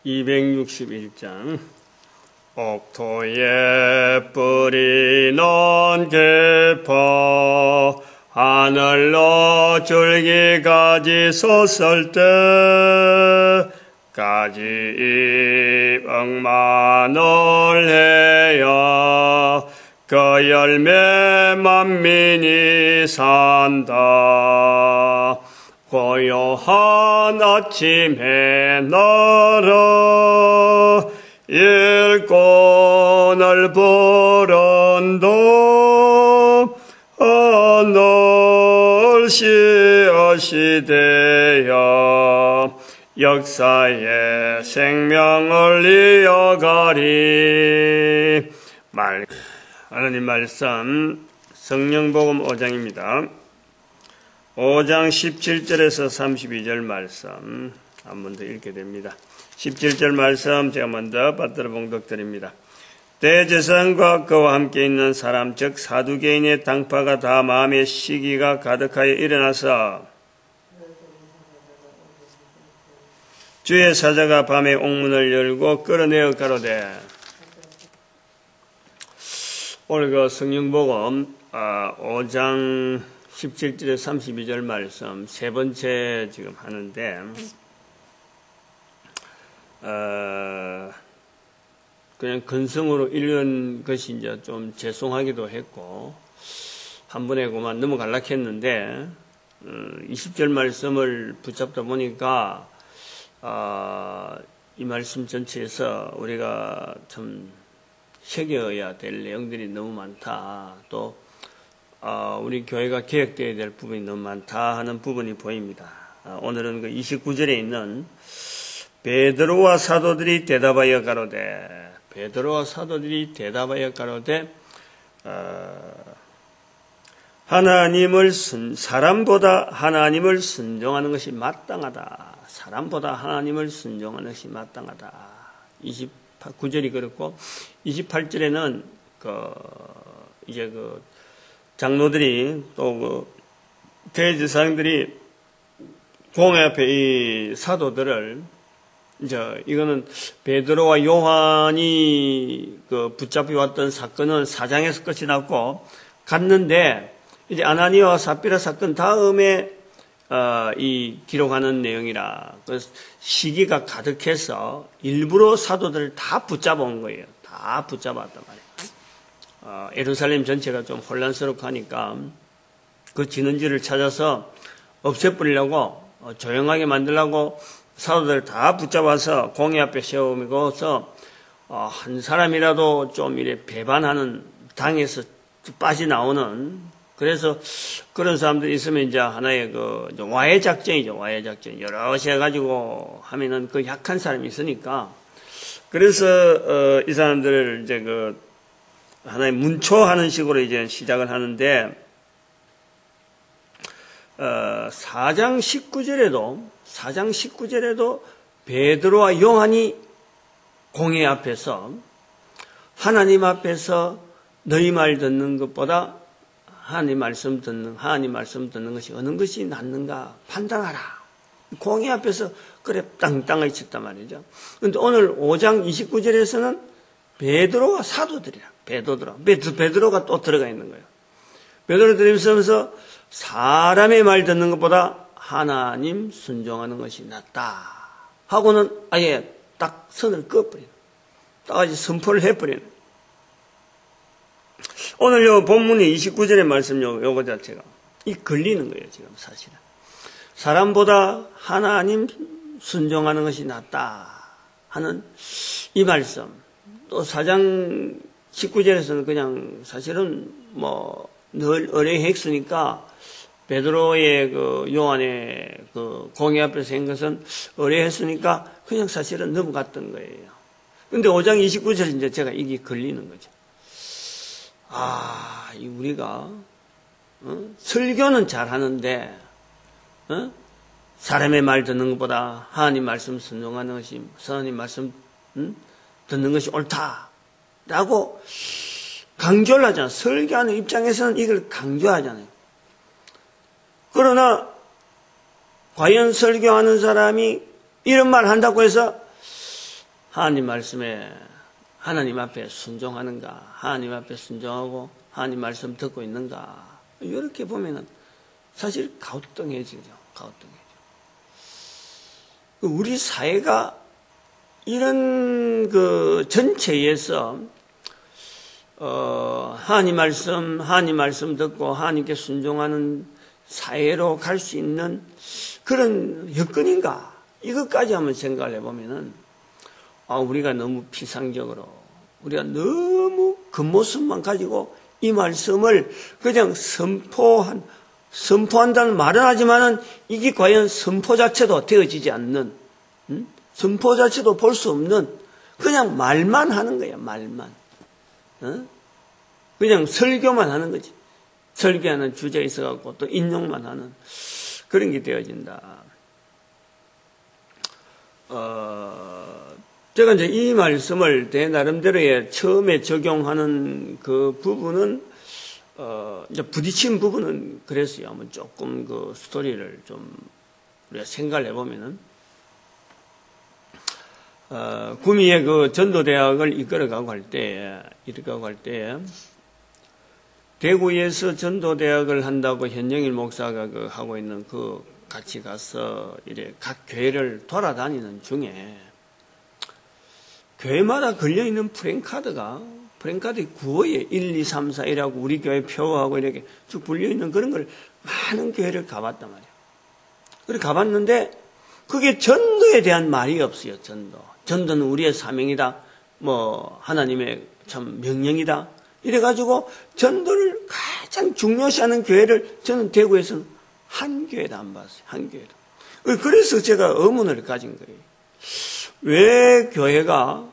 261장 옥토에 뿌리는 깊어 하늘로 줄기까지 솟을 때까지 억만을 해야 그 열매 만민이 산다. 고요한 아침에 날아 일꾼을 부른다. 하늘 씨앗이되어 역사의 생명을 이어가리. 하나님 말씀 성령복음 5장입니다. 5장 17절에서 32절 말씀 한 번 더 읽게 됩니다. 17절 말씀 제가 먼저 받들어 봉독드립니다. 대제사장과 그와 함께 있는 사람 즉 사두개인의 당파가 다 마음의 시기가 가득하여 일어나서 주의 사자가 밤에 옥문을 열고 끌어내어 가로되. 오늘 그 성령복음 5장 17절에 32절 말씀 세 번째 지금 하는데 그냥 근성으로 읽은 것이 이제 좀 죄송하기도 했고 한 번에 그만 넘어가려고 했는데 20절 말씀을 붙잡다 보니까 이 말씀 전체에서 우리가 참 새겨야 될 내용들이 너무 많다. 또 우리 교회가 개혁되어야 될 부분이 너무 많다 하는 부분이 보입니다. 오늘은 그 29절에 있는 베드로와 사도들이 대답하여 가로되. 베드로와 사도들이 대답하여 가로되 사람보다 하나님을 순종하는 것이 마땅하다. 사람보다 하나님을 순종하는 것이 마땅하다. 29절이 그렇고 28절에는 이제 장로들이 또 대제사장들이 공회 앞에 이 사도들을 이거는 베드로와 요한이 붙잡혀 왔던 사건은 4장에서 끝이 났고 갔는데 이제 아나니아와 삽비라 사건 다음에 이 기록하는 내용이라 그 시기가 가득해서 일부러 사도들을 다 붙잡아 온 거예요. 다 붙잡았단 말이에요. 예루살렘 전체가 좀 혼란스럽고 하니까 그 진원지를 찾아서 없애버리려고 조용하게 만들려고 사도들 다 붙잡아서 공회 앞에 세우면서 한 사람이라도 좀 이래 배반하는 당에서 빠져나오는 그래서 그런 사람들이 있으면 이제 하나의 와해 작전이죠. 와해 작전. 여럿이 해가지고 하면은 그 약한 사람이 있으니까 그래서 이 사람들을 이제 하나의 문초하는 식으로 이제 시작을 하는데 4장 19절에도 베드로와 요한이 공회 앞에서 하나님 앞에서 너희 말 듣는 것보다 하나님 말씀 듣는 것이 어느 것이 낫는가 판단하라. 공회 앞에서 그래 땅땅을 쳤단 말이죠. 그런데 오늘 5장 29절에서는 베드로와 사도들이라. 베드로가 또 들어가 있는 거예요. 베드로 들으면서 사람의 말 듣는 것보다 하나님 순종하는 것이 낫다 하고는 아예 딱 선을 그어버리는, 딱 아주 선포를 해버리는. 오늘 요 본문의 29절의 말씀 요거 자체가 이 걸리는 거예요. 지금 사실은 사람보다 하나님 순종하는 것이 낫다 하는 이 말씀. 또 4장 19절에서는 그냥 사실은 늘 의뢰했으니까 베드로의 요한의 공회 앞에서 한 것은 의뢰했으니까 그냥 사실은 넘어갔던 거예요. 근데 5장 29절 이제 제가 이게 걸리는 거죠. 우리가 설교는 잘하는데 사람의 말 듣는 것보다 하나님 말씀 순종하는 것이 하나님 말씀 듣는 것이 옳다라고 강조를 하잖아요. 설교하는 입장에서는 이걸 강조하잖아요. 그러나 과연 설교하는 사람이 이런 말 한다고 해서 하나님 말씀에 하나님 앞에 순종하는가, 하나님 앞에 순종하고 하나님 말씀 듣고 있는가, 이렇게 보면은 사실 가우뚱해지죠. 가우뚱해져. 우리 사회가 이런 그 전체에서 하나님 말씀 듣고 하나님께 순종하는 사회로 갈 수 있는 그런 여건인가? 이것까지 한번 생각을 해보면은, 우리가 너무 피상적으로, 우리가 너무 겉모습만 가지고 이 말씀을 그냥 선포한다는 말은 하지만은 이게 과연 선포 자체도 되어지지 않는, 선포 자체도 볼 수 없는 그냥 말만 하는 거야, 말만. 그냥 설교만 하는 거지. 설교하는 주제에 있어갖고 또 인용만 하는 그런 게 되어진다. 제가 이제 이 말씀을 내 나름대로의 처음에 적용하는 그 부분은, 이제 부딪힌 부분은 그랬어요. 한번 조금 그 스토리를 좀 우리가 생각을 해보면은, 구미의 그 전도대학을 이끌어가고 할 때, 대구에서 전도대학을 한다고 현영일 목사가 그 하고 있는 그 같이 가서 이래 각 교회를 돌아다니는 중에 교회마다 걸려있는 프랭카드 구호에 1, 2, 3, 4 이라고 우리 교회 표하고 이렇게 쭉 불려있는 그런 걸 많은 교회를 가봤단 말이에요. 그래 가봤는데 그게 전도에 대한 말이 없어요. 전도는 우리의 사명이다. 뭐 하나님의 참 명령이다. 이래가지고 전도를 가장 중요시하는 교회를 저는 대구에서는 한 교회도 안 봤어요. 한 교회도. 그래서 제가 의문을 가진 거예요. 왜 교회가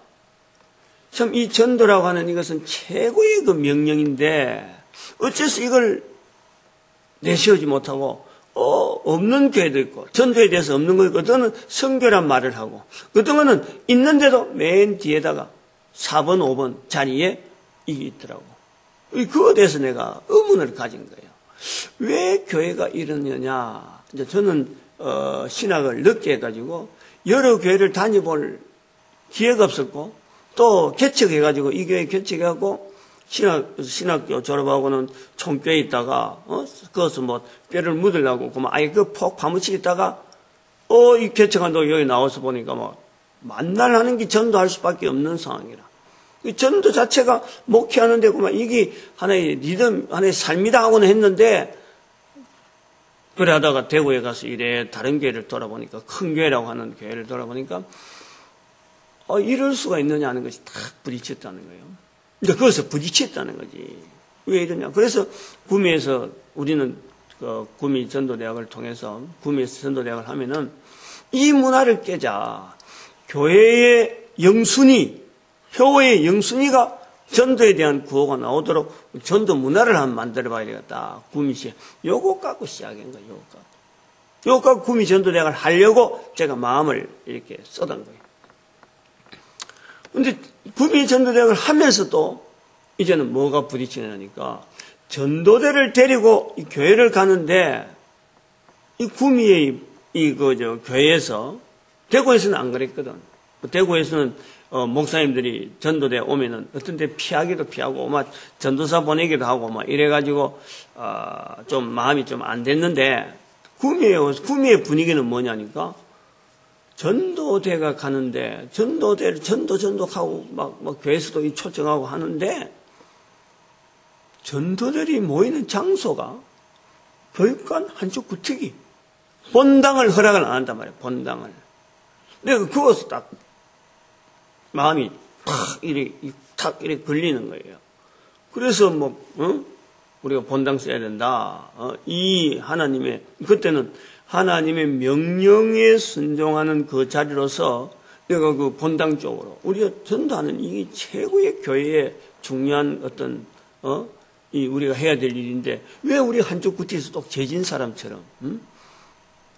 참 이 전도라고 하는 이것은 최고의 그 명령인데 어째서 이걸 내세우지 못하고 없는 교회도 있고 전도에 대해서 없는 거 있고 어떤 선교란 말을 하고 어떤 거는 있는데도 맨 뒤에다가 4번 5번 자리에 이게 있더라고. 그거에 대해서 내가 의문을 가진 거예요. 왜 교회가 이러느냐. 이제 저는 신학을 늦게 해가지고 여러 교회를 다녀볼 기회가 없었고 또 개척해가지고 이 교회 개척해갖고 신학교 졸업하고는 총교에 있다가 그것을 뭐 뼈를 묻으려고 그만 아예 그 폭 파묻히다가 이 개척한다고 여기 나와서 보니까 뭐 만날 하는 게 전도할 수밖에 없는 상황이라. 이 전도 자체가 목회하는데 그만 이게 하나의 리듬, 하나의 삶이다 하고는 했는데 그래 하다가 대구에 가서 이래 다른 교회를 돌아보니까 큰 교회라고 하는 교회를 돌아보니까 이럴 수가 있느냐 하는 것이 딱 부딪혔다는 거예요. 이제 거기서 부딪혔다는 거지. 왜 이러냐. 그래서 구미에서 우리는 구미 전도대학을 통해서 구미에서 전도대학을 하면은 이 문화를 깨자. 교회의 영순위, 표어의 영순위가 전도에 대한 구호가 나오도록 전도 문화를 한번 만들어 봐야 되겠다. 구미시. 요거 갖고 시작한 거예요. 요거 갖고 구미 전도대학을 하려고 제가 마음을 이렇게 쏟은 거예요. 근데 구미 전도대학을 하면서도 이제는 뭐가 부딪히냐니까 전도대를 데리고 이 교회를 가는데 이 구미의 교회에서 대구에서는 안 그랬거든. 대구에서는 목사님들이 전도대 오면은 어떤 데 피하기도 피하고 막 전도사 보내기도 하고 막 이래가지고 좀 마음이 좀 안 됐는데 구미의 분위기는 뭐냐니까 전도대가 가는데 전도대를 전도하고 막 교회에서도 초청하고 하는데 전도들이 모이는 장소가 교육관 한쪽 구특이 본당을 허락을 안 한단 말이에요. 본당을. 내가 그것을 딱 마음이 탁 이렇게 걸리는 거예요. 그래서 우리가 본당 써야 된다. 이 하나님의 그때는 하나님의 명령에 순종하는 그 자리로서 내가 그 본당 쪽으로 우리가 전도하는 이게 최고의 교회의 중요한 어떤 이 우리가 해야 될 일인데 왜 우리 한쪽 구티에서 또 재진 사람처럼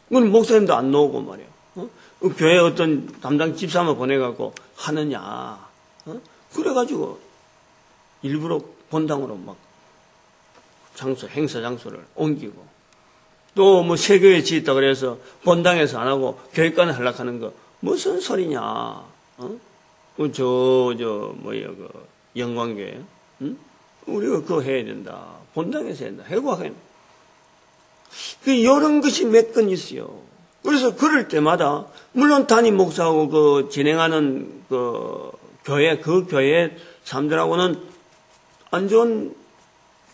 그건 목사님도 안 나오고 말이에요. 교회 어떤 담당 집사만 보내갖고 하느냐. 그래가지고 일부러 본당으로 막 행사 장소를 옮기고 또 뭐 새 교회 짓다 그래서 본당에서 안 하고 교회관에 하려고 하는 거 무슨 소리냐. 영광교회, 응? 우리가 그거 해야 된다. 본당에서 해야 된다. 해고하게. 이런 것이 몇 건 있어요. 그래서 그럴 때마다, 물론 담임 목사하고 진행하는 그 교회 사람들하고는 안 좋은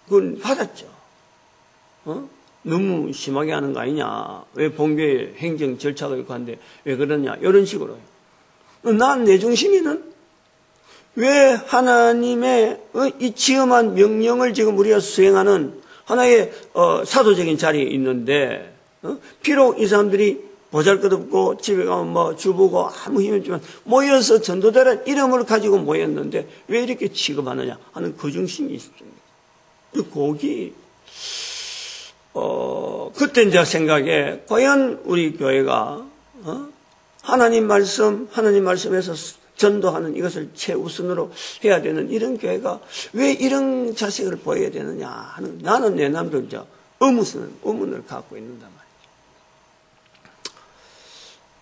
걸 받았죠. 너무 심하게 하는 거 아니냐. 왜 본교회 행정 절차가 있고 한데 왜 그러냐. 이런 식으로. 난 내 중심에는 왜 하나님의 이 지엄한 명령을 지금 우리가 수행하는 하나의 사도적인 자리에 있는데, 비록 이 사람들이 보잘것없고 집에 가면 주보고 아무 힘이 없지만 모여서 전도자라는 이름을 가지고 모였는데 왜 이렇게 취급하느냐 하는 그 중심이 있습니다. 거기 그때 이제 생각에 과연 우리 교회가 하나님 말씀에서 전도하는 이것을 최우선으로 해야 되는 이런 교회가 왜 이런 자식을 보여야 되느냐 하는, 나는 내 남들 이제 의문을 갖고 있는단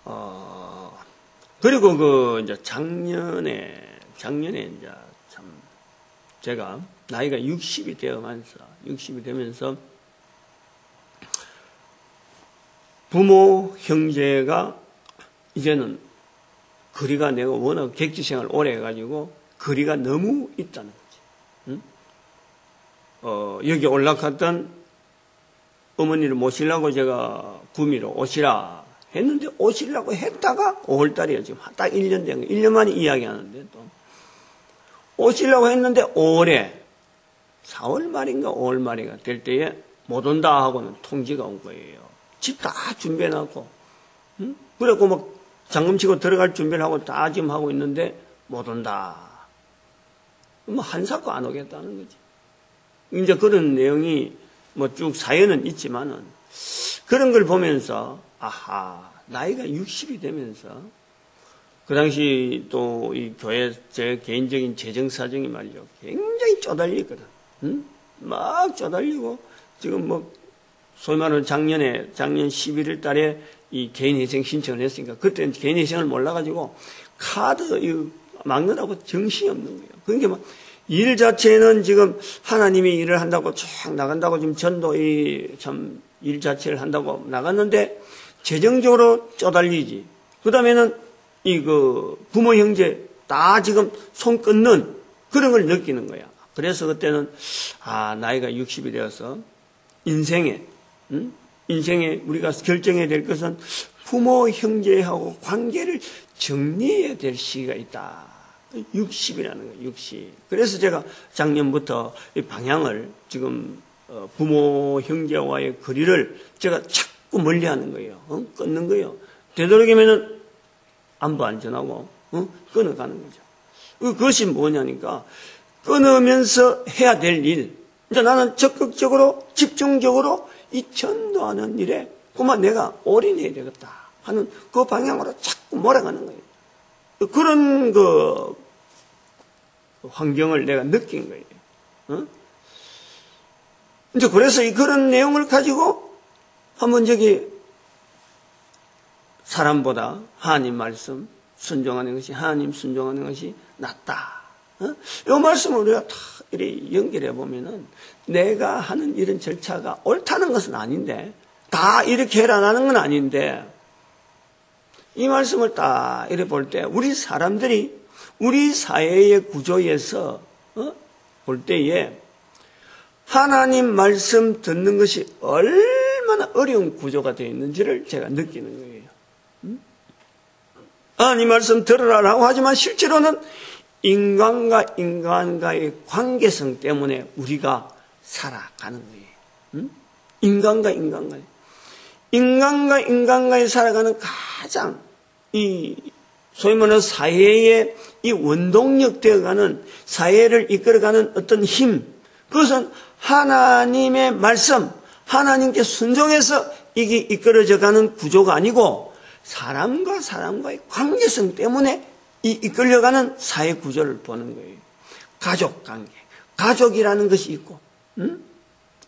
말이죠. 그리고 이제 작년에 이제 참 제가 나이가 60이 되면서 부모 형제가 이제는 거리가, 내가 워낙 객지생활 오래 해가지고 거리가 너무 있다는 거지. 응? 여기 올라갔던 어머니를 모시려고 제가 구미로 오시라 했는데, 오시려고 했다가 5월달이에요. 지금 딱 1년 된 거. 1년 만에 이야기하는데 또. 오시려고 했는데 올해 4월 말인가 5월 말인가 될 때에 못 온다 하고는 통지가 온 거예요. 집 다 준비해놨고. 응? 그래갖고 막 잠금 치고 들어갈 준비를 하고 다 지금 하고 있는데 못 온다. 한사코 안 오겠다는 거지. 이제 그런 내용이 쭉 사연은 있지만은 그런 걸 보면서 아하, 나이가 60이 되면서 그 당시 또 이 교회 제 개인적인 재정 사정이 말이죠. 굉장히 쪼달리거든. 응? 막 쪼달리고 지금 소위 말하는 작년 11월 달에 이 개인회생 신청을 했으니까 그때는 개인회생을 몰라가지고 카드 이거 막느라고 정신이 없는 거예요. 그러니까 일 자체는 지금 하나님이 일을 한다고 쫙 나간다고 지금 전도 일 자체를 한다고 나갔는데 재정적으로 쪼달리지. 그 다음에는 부모 형제 다 지금 손 끊는 그런 걸 느끼는 거야. 그래서 그때는 나이가 60이 되어서 인생에 우리가 결정해야 될 것은 부모 형제하고 관계를 정리해야 될 시기가 있다. 60이라는 거예요. 60. 그래서 제가 작년부터 이 방향을 지금 부모 형제와의 거리를 제가 자꾸 멀리하는 거예요. 끊는 거예요. 되도록이면은 안부 안 전하고 끊어가는 거죠. 그것이 뭐냐니까 끊으면서 해야 될 일. 이제 나는 적극적으로 집중적으로 이 전도하는 일에 그만 내가 올인해야 되겠다 하는 그 방향으로 자꾸 몰아가는 거예요. 그런 환경을 내가 느낀 거예요. 이제 그래서 그런 내용을 가지고 한번 사람보다 하나님 말씀 순종하는 것이 낫다. 이 말씀을 우리가 다 이렇게 연결해 보면은 내가 하는 이런 절차가 옳다는 것은 아닌데, 다 이렇게 해라라는 건 아닌데, 이 말씀을 딱 이렇게 볼 때 우리 사람들이 우리 사회의 구조에서 볼 때에 하나님 말씀 듣는 것이 얼마나 어려운 구조가 되어 있는지를 제가 느끼는 거예요. 하나님 말씀 들으라라고 하지만 실제로는 인간과 인간과의 관계성 때문에 우리가 살아가는 거예요. 인간과 인간과의 살아가는 가장 소위 말하는 사회의 이 원동력 되어가는, 사회를 이끌어가는 어떤 힘, 그것은 하나님의 말씀, 하나님께 순종해서 이게 이끌어져가는 구조가 아니고 사람과 사람과의 관계성 때문에 이끌려가는 사회 구조를 보는 거예요. 가족 관계, 가족이라는 것이 있고,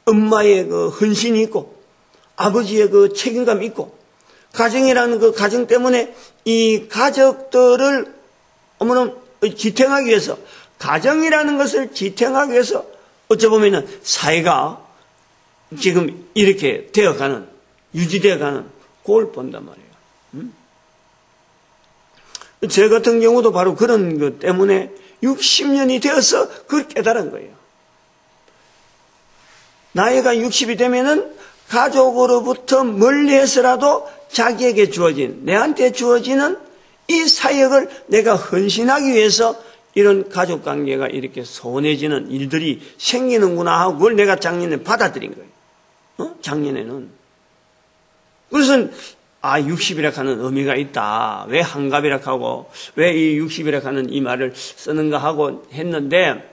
엄마의 그 헌신이 있고, 아버지의 그 책임감이 있고, 가정이라는 그 가정 때문에 이 가족들을 지탱하기 위해서, 가정이라는 것을 지탱하기 위해서 어쩌보면은 사회가 지금 이렇게 되어가는, 유지되어가는 그걸 본단 말이에요. 제 같은 경우도 바로 그런 것 때문에 60년이 되어서 그걸 깨달은 거예요. 나이가 60이 되면은 가족으로부터 멀리해서라도 자기에게 주어진, 내한테 주어지는 이 사역을 내가 헌신하기 위해서 이런 가족 관계가 이렇게 소원해지는 일들이 생기는구나 하고 그걸 내가 작년에 받아들인 거예요. 작년에는. 그래서 60이라 하는 의미가 있다. 왜 한갑이라 하고 왜 이 60이라 하는 이 말을 쓰는가 하고 했는데,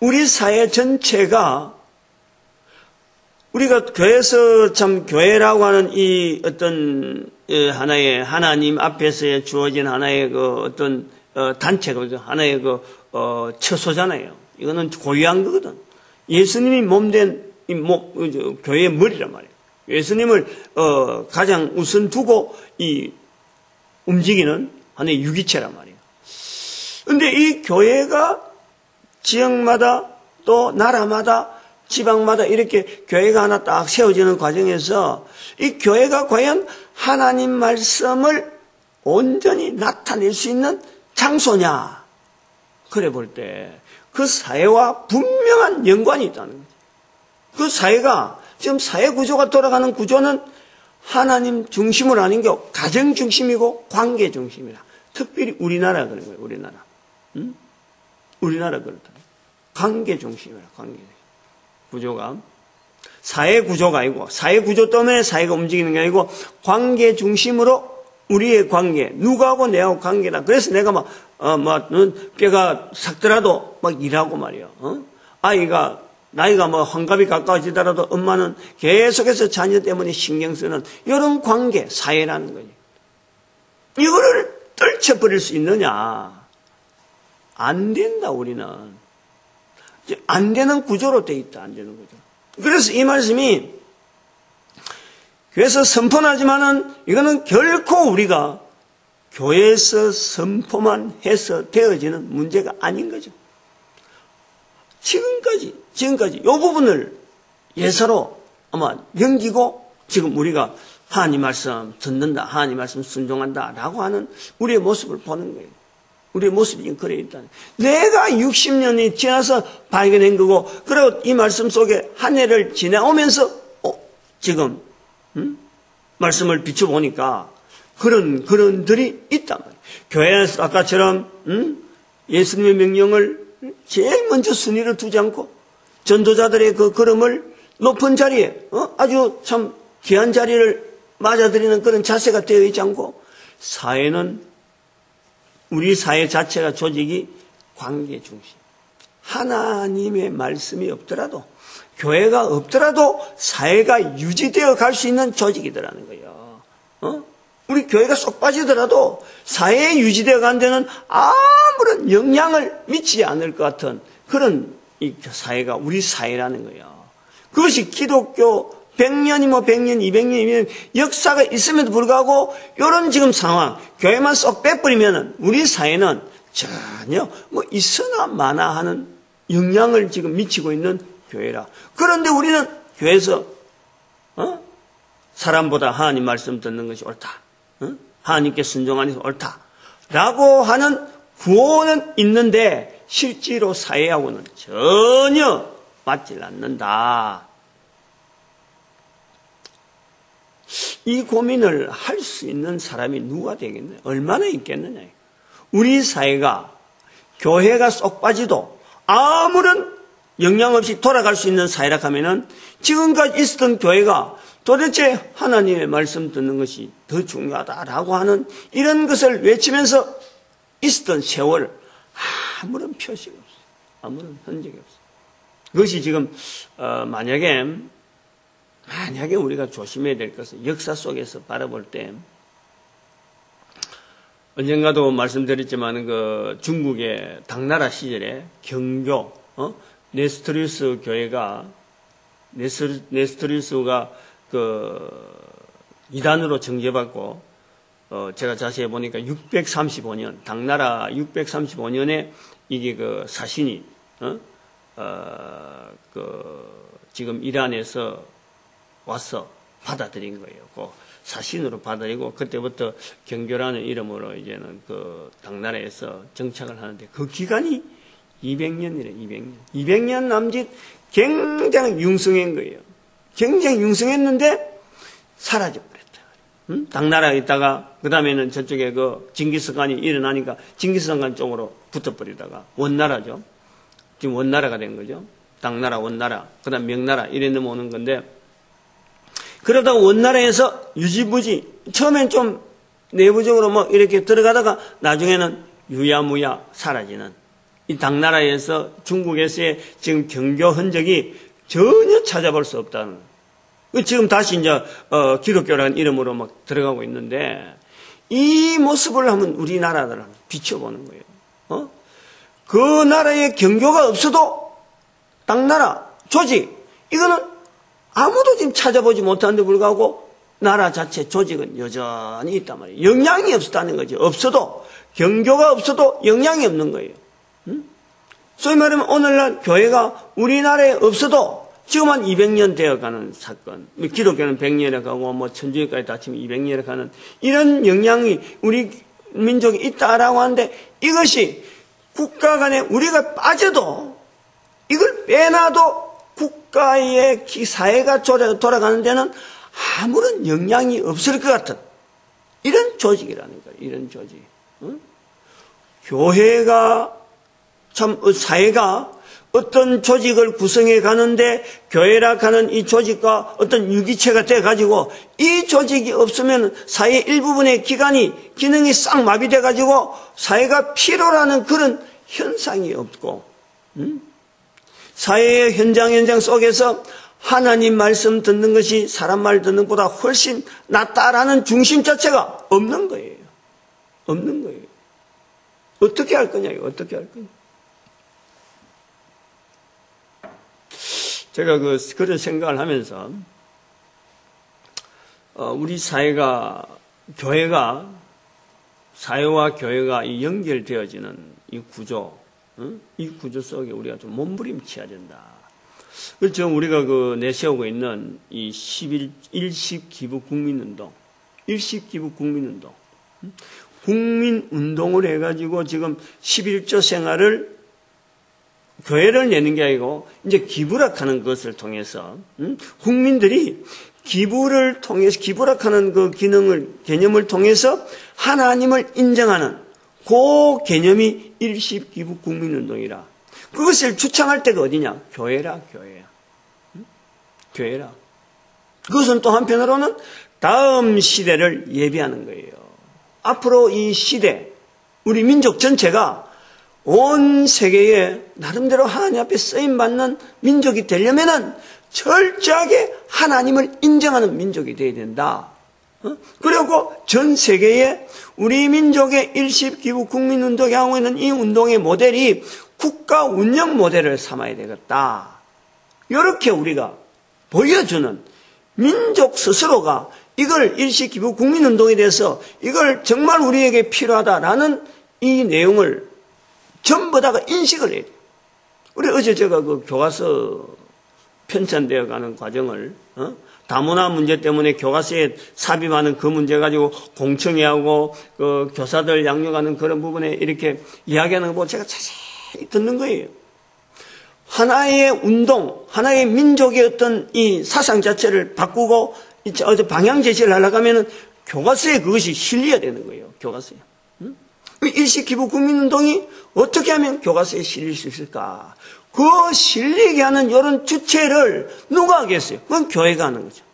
우리 사회 전체가 우리가 교회에서 참 교회라고 하는 이 어떤 하나의 하나님 앞에서 주어진 하나의 그 어떤 단체거든요. 하나의 그 처소잖아요. 이거는 고유한 거거든. 예수님이 몸된 교회의 머리란 말이에요. 예수님을 가장 우선 두고 이 움직이는 하나의 유기체란 말이에요. 그런데 이 교회가 지역마다 또 나라마다 지방마다 이렇게 교회가 하나 딱 세워지는 과정에서 이 교회가 과연 하나님 말씀을 온전히 나타낼 수 있는 장소냐? 그래 볼 때 그 사회와 분명한 연관이 있다는 거죠. 그 사회가 지금 사회 구조가 돌아가는 구조는 하나님 중심으로 아닌 게 가정 중심이고 관계 중심이라. 특별히 우리나라 그런 거예요. 우리나라. 우리나라 그렇다. 관계 중심이라. 관계 구조가 사회 구조가 아니고 사회 구조 때문에 사회가 움직이는 게 아니고 관계 중심으로 우리의 관계, 누구하고 내하고 관계다. 그래서 내가 뼈가 삭더라도 막 일하고 말이야. 아이가 나이가 환갑이 가까워지더라도 엄마는 계속해서 자녀 때문에 신경 쓰는 이런 관계, 사회라는 거지. 이거를 떨쳐버릴 수 있느냐? 안 된다, 우리는. 안 되는 구조로 돼 있다, 안 되는 구조. 그래서 이 말씀이 교회에서 선포하지만은 이거는 결코 우리가 교회에서 선포만 해서 되어지는 문제가 아닌 거죠. 지금까지 이 부분을 예사로 아마 넘기고 지금 우리가 하나님 말씀 듣는다, 하나님 말씀 순종한다 라고 하는 우리의 모습을 보는 거예요. 우리의 모습이 지금 그래 있다. 내가 60년이 지나서 발견한 거고, 그리고 이 말씀 속에 한 해를 지나오면서 지금 말씀을 비춰보니까 그런들이 있단 말이에요. 교회에서 아까처럼 예수님의 명령을 제일 먼저 순위를 두지 않고 전도자들의 그 걸음을 높은 자리에 아주 참 귀한 자리를 맞아들이는 그런 자세가 되어 있지 않고, 사회는 우리 사회 자체가 조직이 관계 중심. 하나님의 말씀이 없더라도, 교회가 없더라도 사회가 유지되어 갈 수 있는 조직이더라는 거예요. 우리 교회가 쏙 빠지더라도 사회에 유지되어 간 데는 아무런 영향을 미치지 않을 것 같은 그런 이 사회가 우리 사회라는 거예요. 그것이 기독교 100년이면 100년, 200년이면 역사가 있음에도 불구하고 이런 지금 상황, 교회만 쏙 빼버리면 우리 사회는 전혀 있으나 마나 하는 영향을 지금 미치고 있는 교회라. 그런데 우리는 교회에서 사람보다 하나님 말씀 듣는 것이 옳다. 하나님께 순종하는 것이 옳다. 라고 하는 구호는 있는데 실제로 사회하고는 전혀 맞질 않는다. 이 고민을 할 수 있는 사람이 누가 되겠느냐? 얼마나 있겠느냐? 우리 사회가 교회가 쏙 빠지도 아무런 영향 없이 돌아갈 수 있는 사회라 하면은 지금까지 있었던 교회가 도대체 하나님의 말씀 듣는 것이 더 중요하다라고 하는 이런 것을 외치면서 있었던 세월 아무런 표시가 없어요. 아무런 흔적이 없어요. 그것이 지금 만약에 우리가 조심해야 될 것은 역사 속에서 바라볼 때 언젠가도 말씀드렸지만 그 중국의 당나라 시절에 경교 네스토리우스 교회가 네스토리우스가 그 이단으로 정죄받고 제가 자세히 보니까 635년, 당나라 635년에 이게 그 사신이, 지금 이란에서 와서 받아들인 거예요. 그 사신으로 받아들이고, 그때부터 경교라는 이름으로 이제는 그 당나라에서 정착을 하는데, 그 기간이 200년이래, 200년. 200년 남짓 굉장히 융성한 거예요. 굉장히 융성했는데, 사라져버렸다. 당나라에 있다가, 그 다음에는 저쪽에 그 징기스칸이 일어나니까, 징기스칸 쪽으로 붙어버리다가, 원나라죠. 지금 원나라가 된 거죠. 당나라, 원나라, 그 다음 명나라, 이래 넘어오는 건데, 그러다가 원나라에서 유지부지, 처음엔 좀 내부적으로 뭐 이렇게 들어가다가 나중에는 유야무야 사라지는 이 당나라에서 중국에서의 지금 경교 흔적이 전혀 찾아볼 수 없다는. 지금 다시 이제 기독교라는 이름으로 막 들어가고 있는데 이 모습을 한번 우리나라를 비춰보는 거예요. 그 나라의 경교가 없어도 당나라 조직 이거는 아무도 지금 찾아보지 못하는데 불구하고 나라 자체 조직은 여전히 있단 말이에요. 영향이 없었다는 거죠. 없어도 경교가 없어도 영향이 없는 거예요. 소위 말하면 오늘날 교회가 우리나라에 없어도 지금 한 200년 되어가는 사건, 기독교는 100년에 가고 뭐 천주교까지 다 치면 200년에 가는 이런 영향이 우리 민족에 있다라고 하는데 이것이 국가 간에 우리가 빠져도 이걸 빼놔도 국가의 사회가 돌아가는 데는 아무런 영향이 없을 것 같은 이런 조직이라는 거예요. 이런 조직. 교회가 참 사회가 어떤 조직을 구성해 가는데 교회라 하는 이 조직과 어떤 유기체가 돼 가지고 이 조직이 없으면 사회 일부분의 기능이 싹 마비돼 가지고 사회가 피로라는 그런 현상이 없고 사회의 현장 속에서 하나님 말씀 듣는 것이 사람 말 듣는 것보다 훨씬 낫다라는 중심 자체가 없는 거예요. 없는 거예요. 어떻게 할 거냐요? 어떻게 할 거냐? 제가 그런 생각을 하면서 우리 사회와 교회가 연결되어지는 이 구조, 이 구조 속에 우리가 좀 몸부림쳐야 된다. 그렇죠. 우리가 내세우고 있는 이 일식기부 국민운동, 국민운동을 해가지고 지금 11조 생활을 교회를 내는 게 아니고 이제 기부락하는 것을 통해서 국민들이 기부락하는 그 개념을 통해서 하나님을 인정하는 그 개념이 일식기부 국민운동이라. 그것을 주창할 때가 어디냐? 교회라. 그것은 또 한편으로는 다음 시대를 예비하는 거예요. 앞으로 이 시대, 우리 민족 전체가 온 세계에 나름대로 하나님 앞에 쓰임받는 민족이 되려면은 철저하게 하나님을 인정하는 민족이 되어야 된다. 그리고 전 세계에 우리 민족의 일식기부 국민운동이 하고 있는 이 운동의 모델이 국가 운영 모델을 삼아야 되겠다. 이렇게 우리가 보여주는 민족 스스로가 이걸 일식기부 국민운동에 대해서 이걸 정말 우리에게 필요하다라는 이 내용을 전부 다가 인식을 해야 돼요. 우리 어제 제가 교과서 편찬되어 가는 과정을, 다문화 문제 때문에 교과서에 삽입하는 그 문제 가지고 공청회 하고, 교사들 양육하는 그런 부분에 이렇게 이야기하는 거 보고 제가 자세히 듣는 거예요. 하나의 운동, 하나의 민족의 어떤 이 사상 자체를 바꾸고, 어제 방향 제시를 하려고 하면은 교과서에 그것이 실려야 되는 거예요. 교과서에. 일식기부 국민운동이 어떻게 하면 교과서에 실릴 수 있을까? 그 실리게 하는 이런 주체를 누가 하겠어요? 그건 교회가 하는 거죠.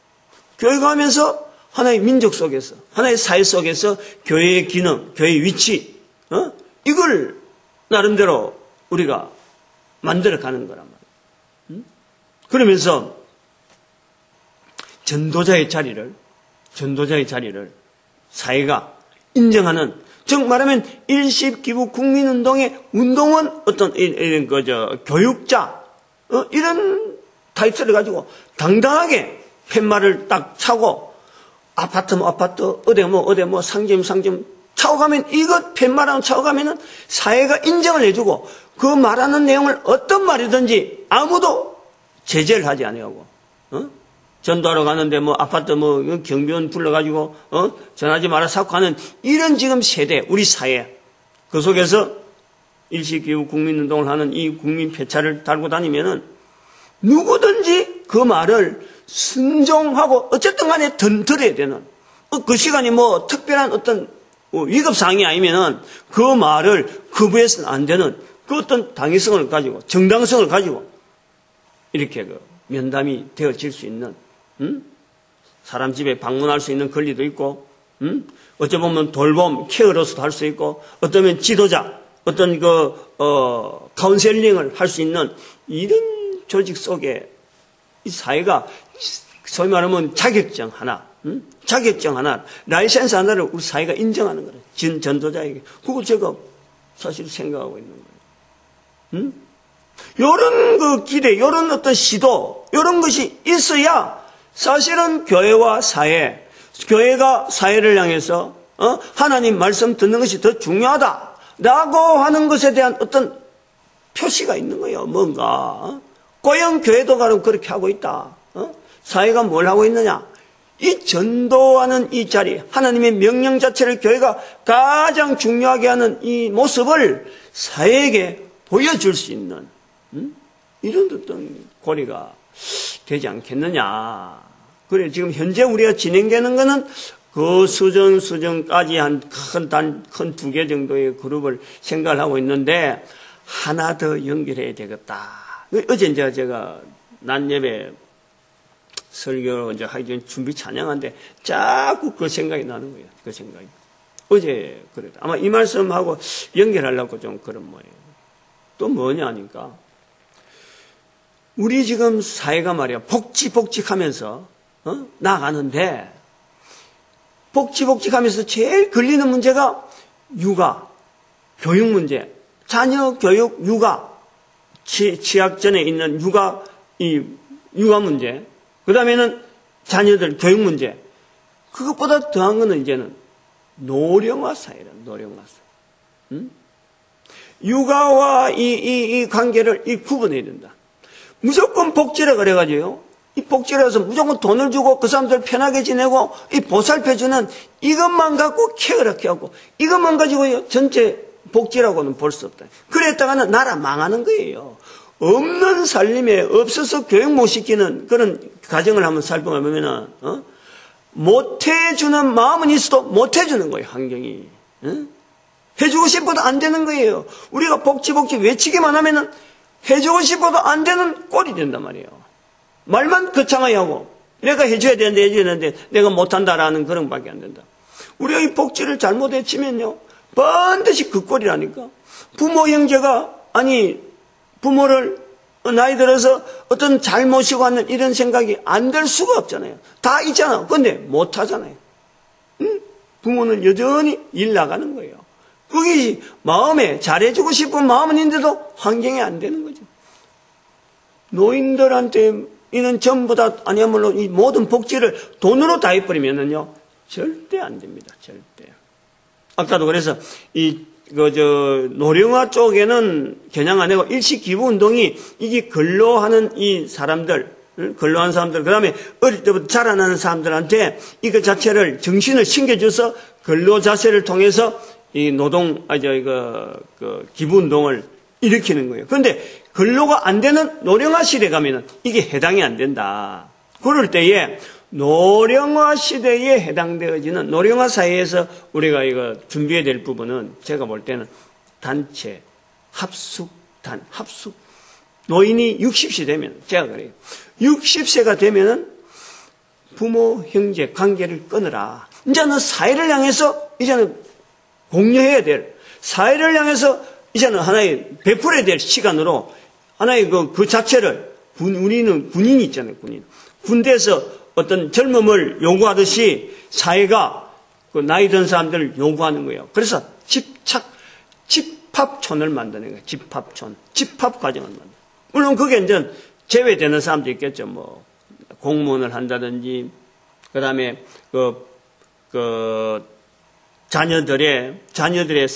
교회가 하면서 하나의 민족 속에서, 하나의 사회 속에서 교회의 기능, 교회의 위치, 이걸 나름대로 우리가 만들어 가는 거란 말이에요. 그러면서 전도자의 자리를 사회가 인정하는, 즉 말하면 일식기부 국민운동의 운동은 어떤 교육자 이런 타이틀을 가지고 당당하게 팻말을 딱 차고 아파트 뭐 아파트, 어디 뭐 상점 차고 가면 이것 팻말하고 차고 가면은 사회가 인정을 해주고 그 말하는 내용을 어떤 말이든지 아무도 제재를 하지 않아요. 전도하러 가는데 뭐 아파트 뭐 경비원 불러가지고 전하지 마라 사고 하는 이런 지금 세대 우리 사회 그 속에서 일시기후 국민운동을 하는 이 국민 표차를 달고 다니면은 누구든지 그 말을 순종하고 어쨌든 간에 들어야 되는 그 시간이 뭐 특별한 어떤 위급사항이 아니면은 그 말을 거부해서는 안 되는 그 어떤 당위성을 가지고 정당성을 가지고 이렇게 그 면담이 되어질 수 있는 사람 집에 방문할 수 있는 권리도 있고 어찌 보면 돌봄 케어로서도 할 수 있고 어쩌면 지도자 어떤 카운셀링을 할 수 있는 이런 조직 속에 이 사회가 소위 말하면 자격증 하나 라이센스 하나를 우리 사회가 인정하는 거예요. 전도자에게. 그걸 제가 사실 생각하고 있는 거예요. 요런 그 기대, 요런 어떤 시도, 요런 것이 있어야 사실은 교회와 사회, 교회가 사회를 향해서 하나님 말씀 듣는 것이 더 중요하다라고 하는 것에 대한 어떤 표시가 있는 거예요. 뭔가 과연 교회도 가령 그렇게 하고 있다. 사회가 뭘 하고 있느냐? 이 전도하는 이 자리, 하나님의 명령 자체를 교회가 가장 중요하게 하는 이 모습을 사회에게 보여줄 수 있는 이런 어떤 고리가 되지 않겠느냐. 그래 지금 현재 우리가 진행되는 것은 그 수정까지 한 큰 두 개 정도의 그룹을 생각을 하고 있는데 하나 더 연결해야 되겠다. 어제 이제 제가 낮 예배 설교 이제 하기 전에 준비 찬양한데 자꾸 그 생각이 나는 거예요. 그 생각이. 어제 그랬다. 아마 이 말씀하고 연결하려고 좀 그런 모양이에요. 또 뭐냐니까. 우리 지금 사회가 말이야. 복직하면서, 나가는데, 복직하면서 제일 걸리는 문제가 육아, 교육 문제, 자녀 교육, 육아, 취약전에 있는 육아 문제, 그 다음에는 자녀들 교육 문제. 그것보다 더한 거는 이제는 노령화 사회라, 노령화 사회. 육아와 이 관계를 구분해야 된다. 무조건 복지라 그래가지고요. 이 복지라서 무조건 돈을 주고 그 사람들 편하게 지내고 이 보살펴주는 이것만 갖고 케어를 하고 이것만 가지고요. 전체 복지라고는 볼 수 없다. 그랬다가는 나라 망하는 거예요. 없는 살림에 없어서 교육 못 시키는 그런 가정을 한번 살펴보면은 못 해주는 마음은 있어도 못 해주는 거예요. 환경이 해주고 싶어도 안 되는 거예요. 우리가 복지 외치기만 하면은 해주고 싶어도 안 되는 꼴이 된단 말이에요. 말만 거창하게 하고 내가 해줘야 되는데 내가 못한다라는 그런 밖에 안 된다. 우리가 이 복지를 잘못 외치면요 반드시 그 꼴이라니까. 부모 형제가 부모를 나이 들어서 어떤 잘 모시고 하는 이런 생각이 안 될 수가 없잖아요. 다 있잖아. 그런데 못 하잖아요. 부모는 여전히 일 나가는 거예요. 그게 마음에 잘해주고 싶은 마음은 있는데도 환경이 안 되는 거죠. 노인들한테 이는 전부 다 아니야말로 이 모든 복지를 돈으로 다 해버리면은요 절대 안 됩니다. 절대. 아까도 그래서 노령화 쪽에는 겨냥 안 하고 일시기부운동이 이게 근로하는 이 사람들, 근로하는 사람들, 그 다음에 어릴 때부터 자라나는 사람들한테 이거 자체를 정신을 심겨줘서 근로 자세를 통해서 이 기부운동을 일으키는 거예요. 그런데 근로가 안 되는 노령화 시대 가면은 이게 해당이 안 된다. 그럴 때에 노령화 시대에 해당되어지는 노령화 사회에서 우리가 이거 준비해야 될 부분은 제가 볼 때는 단체, 합숙. 노인이 60세 되면, 제가 그래요. 60세가 되면은 부모, 형제 관계를 끊으라. 이제는 사회를 향해서 이제는 공유해야 될, 사회를 향해서 이제는 하나의 베풀어야 될 시간으로 하나의 그 자체를 우리는 군인이 있잖아요. 군대에서 어떤 젊음을 요구하듯이 사회가 그 나이 든 사람들을 요구하는 거예요. 그래서 집합촌을 만드는 거예요. 집합 과정을 만드는 거예요. 물론 그게 이제 제외되는 사람도 있겠죠. 뭐 공무원을 한다든지 그다음에 자녀들의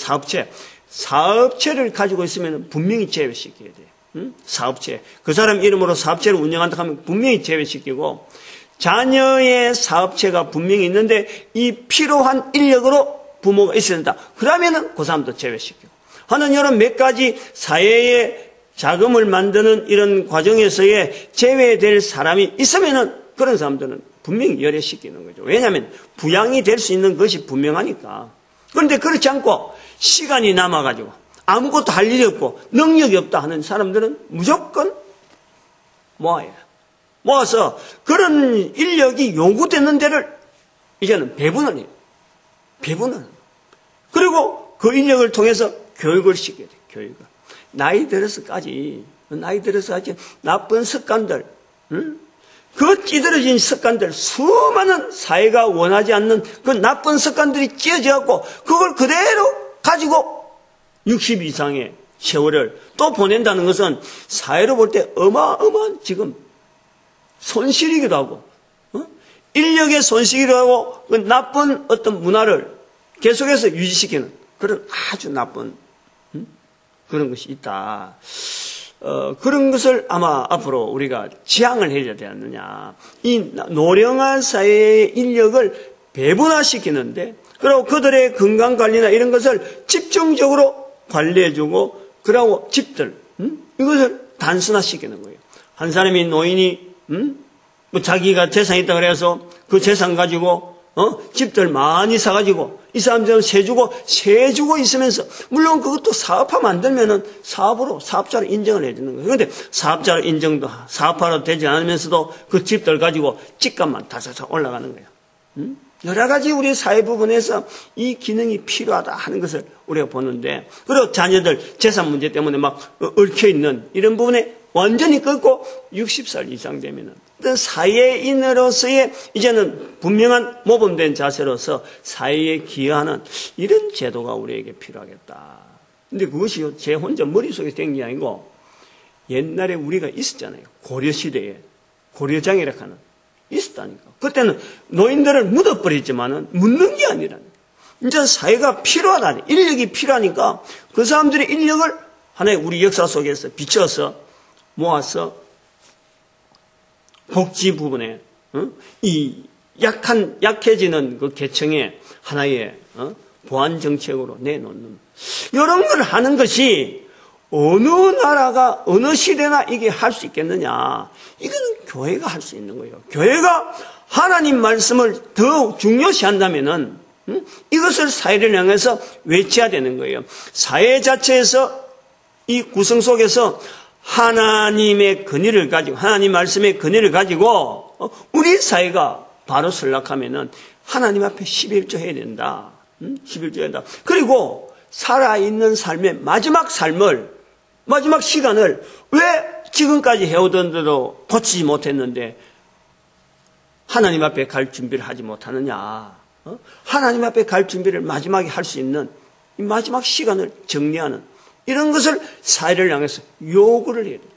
사업체를 가지고 있으면 분명히 제외시켜야 돼. 응? 사업체. 그 사람 이름으로 사업체를 운영한다 하면 분명히 제외시키고, 자녀의 사업체가 분명히 있는데 이 필요한 인력으로 부모가 있어야 된다. 그러면은 그 사람도 제외시키고. 하는 여러 몇 가지 사회의 자금을 만드는 이런 과정에서의 제외될 사람이 있으면은 그런 사람들은 분명히 열애시키는 거죠. 왜냐하면 부양이 될 수 있는 것이 분명하니까. 그런데 그렇지 않고 시간이 남아가지고 아무것도 할 일이 없고 능력이 없다 하는 사람들은 무조건 모아서 그런 인력이 요구되는 데를 이제는 배분을 해요. 그리고 그 인력을 통해서 교육을 시켜야 돼요. 교육을. 나이 들어서까지 나쁜 습관들, 그 찌들어진 습관들, 수많은 사회가 원하지 않는 그 나쁜 습관들이 찌어져갖고 그걸 그대로 가지고 60 이상의 세월을 또 보낸다는 것은 사회로 볼 때 어마어마한 지금 손실이기도 하고, 인력의 손실이기도 하고, 그 나쁜 어떤 문화를 계속해서 유지시키는 그런 아주 나쁜 그런 것이 있다. 그런 것을 아마 앞으로 우리가 지향을 해야 되지 않느냐. 이 노령한 사회의 인력을 배분화시키는데, 그리고 그들의 건강관리나 이런 것을 집중적으로 관리해주고, 그러고 집들, 이것을 단순화시키는 거예요. 한 사람이 노인이, 뭐 자기가 재산이 있다 그래서 그 재산 가지고, 집들 많이 사가지고, 이 사람들은 세 주고 있으면서, 물론 그것도 사업화 만들면은 사업자로 인정을 해주는 거예요. 그런데 사업자로 사업화로 되지 않으면서도 그 집들 가지고 집값만 다사삭 올라가는 거예요. 여러 가지 우리 사회 부분에서 이 기능이 필요하다 하는 것을 우리가 보는데, 그리고 자녀들 재산 문제 때문에 막 얽혀있는 이런 부분에 완전히 끊고 60살 이상 되면은 사회인으로서의 이제는 분명한 모범된 자세로서 사회에 기여하는 이런 제도가 우리에게 필요하겠다. 근데 그것이 제 혼자 머릿속에 된 게 아니고 옛날에 우리가 있었잖아요. 고려시대에 고려장이라고 하는 있었다니까. 그때는 노인들을 묻어버렸지만은 묻는 게 아니라 이제 사회가 필요하다. 인력이 필요하니까 그 사람들의 인력을 하나의 우리 역사 속에서 비춰서 모아서 복지 부분에 이 약해지는 그 계층의 하나의 보완 정책으로 내놓는 이런 걸 하는 것이 어느 나라가 어느 시대나 이게 할 수 있겠느냐? 이거는 교회가 할 수 있는 거예요. 교회가 하나님 말씀을 더 중요시한다면은 이것을 사회를 향해서 외쳐야 되는 거예요. 사회 자체에서 이 구성 속에서 하나님의 근위를 가지고, 하나님 말씀의 근위를 가지고 우리 사회가 바로 설락하면은 하나님 앞에 11조 해야 된다. 11조 해야 된다. 그리고 살아있는 삶의 마지막 시간을 왜 지금까지 해오던 대로 고치지 못했는데 하나님 앞에 갈 준비를 하지 못하느냐. 하나님 앞에 갈 준비를 마지막에 할 수 있는 이 마지막 시간을 정리하는 이런 것을 사회를 향해서 요구를 해야 돼요.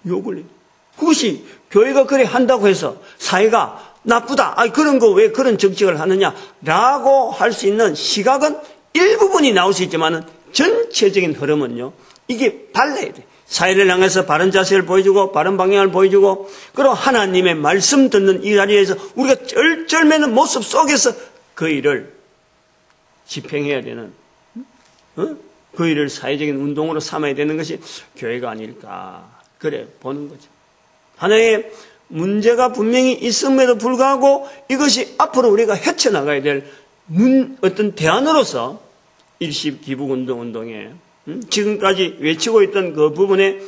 요구를 해야 돼요. 그것이 교회가 그래 한다고 해서 사회가 나쁘다. 그런 거 왜 그런 정책을 하느냐라고 할 수 있는 시각은 일부분이 나올 수 있지만은 전체적인 흐름은요. 이게 달라야 돼. 사회를 향해서 바른 자세를 보여주고 바른 방향을 보여주고 그리고 하나님의 말씀 듣는 이 자리에서 우리가 쩔쩔매는 모습 속에서 그 일을 집행해야 되는 그 일을 사회적인 운동으로 삼아야 되는 것이 교회가 아닐까 그래 보는 거죠. 하나의 문제가 분명히 있음에도 불구하고 이것이 앞으로 우리가 헤쳐나가야 될 어떤 대안으로서 일시 기부운동에 지금까지 외치고 있던 그 부분에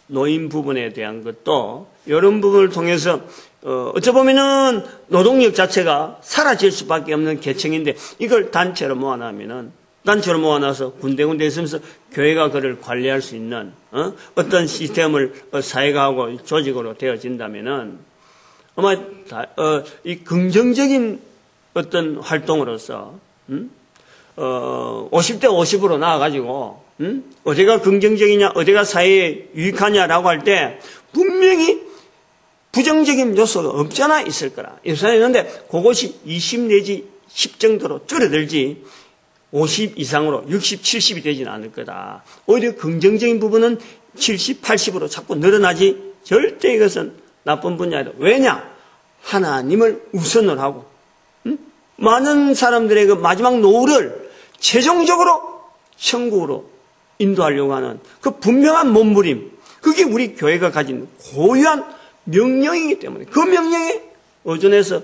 노인 부분에 대한 것도 이런 부분을 통해서 어찌 보면은 노동력 자체가 사라질 수밖에 없는 계층인데 이걸 단체로 모아놔서 군데군데 있으면서 교회가 그를 관리할 수 있는 어떤 시스템을 사회가 하고 조직으로 되어진다면은 아마 이 긍정적인 어떤 활동으로서 50대 50으로 나와가지고 어디가 긍정적이냐 어디가 사회에 유익하냐라고 할 때 분명히 부정적인 요소가 없잖아 있을 거라. 예산이 있는데 그것이 20 내지 10 정도로 줄어들지 50 이상으로 60, 70이 되지는 않을 거다. 오히려 긍정적인 부분은 70, 80으로 자꾸 늘어나지 절대 이것은 나쁜 분야다. 왜냐? 하나님을 우선을 하고 많은 사람들의 그 마지막 노후를 최종적으로 천국으로 인도하려고 하는 그 분명한 몸부림, 그게 우리 교회가 가진 고유한 명령이기 때문에 그 명령에 의존해서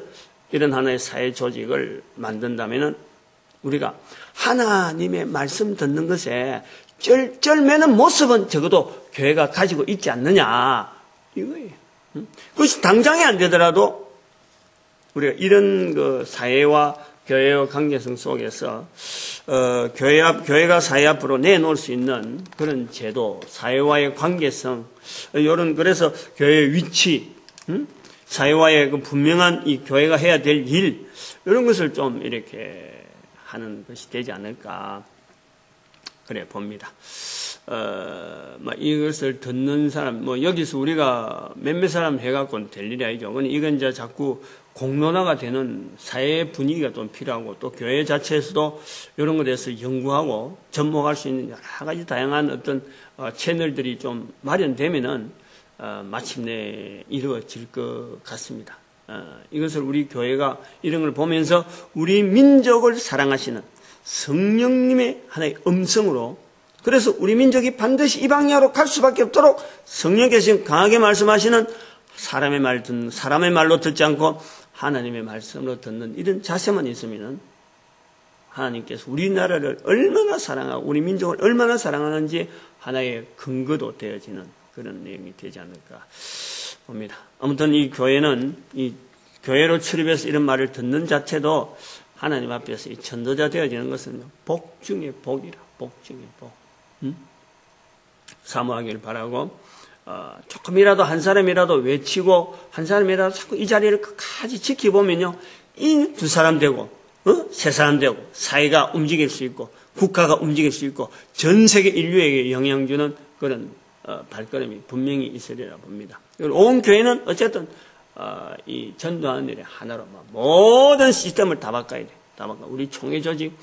이런 하나의 사회 조직을 만든다면 우리가 하나님의 말씀 듣는 것에 쩔쩔매는 모습은 적어도 교회가 가지고 있지 않느냐 이거예요. 그것이 당장에 안 되더라도 우리가 이런 그 사회와 교회의 관계성 속에서 교회가 사회 앞으로 내놓을 수 있는 그런 제도, 사회와의 관계성, 그래서 교회의 위치, 사회와의 그 분명한 이 교회가 해야 될 일, 이런 것을 좀 이렇게 하는 것이 되지 않을까 그래 봅니다. 이것을 듣는 사람, 여기서 우리가 몇몇 사람 해갖고는 될 일이 아니죠. 이건 이제 자꾸 공론화가 되는 사회 분위기가 좀 필요하고, 또 교회 자체에서도 이런 것에 대해서 연구하고 접목할 수 있는 여러 가지 다양한 어떤 채널들이 좀 마련되면은 마침내 이루어질 것 같습니다. 이것을 우리 교회가 이런 걸 보면서 우리 민족을 사랑하시는 성령님의 하나의 음성으로, 그래서 우리 민족이 반드시 이 방향으로 갈 수밖에 없도록 성령께서 강하게 말씀하시는 사람의 말로 듣지 않고 하나님의 말씀으로 듣는 이런 자세만 있으면 하나님께서 우리나라를 얼마나 사랑하고 우리 민족을 얼마나 사랑하는지 하나의 근거도 되어지는 그런 내용이 되지 않을까 봅니다. 아무튼 이 교회는 이 교회로 출입해서 이런 말을 듣는 자체도 하나님 앞에서 이 전도자 되어지는 것은 복 중에 복이라. 복 중에 복. 사모하기를 바라고, 조금이라도 한 사람이라도 외치고 한 사람이라도 자꾸 이 자리를 끝까지 지켜보면요, 이 두 사람 되고 세 사람 되고 사회가 움직일 수 있고 국가가 움직일 수 있고 전 세계 인류에게 영향 주는 그런 발걸음이 분명히 있으리라 봅니다. 온 교회는 어쨌든 이 전도하는 일에 하나로 모든 시스템을 다 바꿔야 돼. 다 바꿔. 우리 총회 조직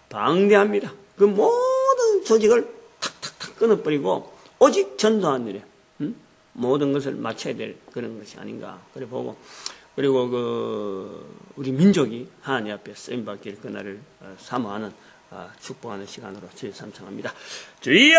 방대합니다. 그 모든 조직을 탁탁탁 끊어버리고 오직 전도하는 일에 모든 것을 맞춰야 될 그런 것이 아닌가 그래 보고, 그리고 우리 민족이 하나님 앞에 쓰임 받길 그날을 사모하는 축복하는 시간으로 주의 삼창합니다. 주여!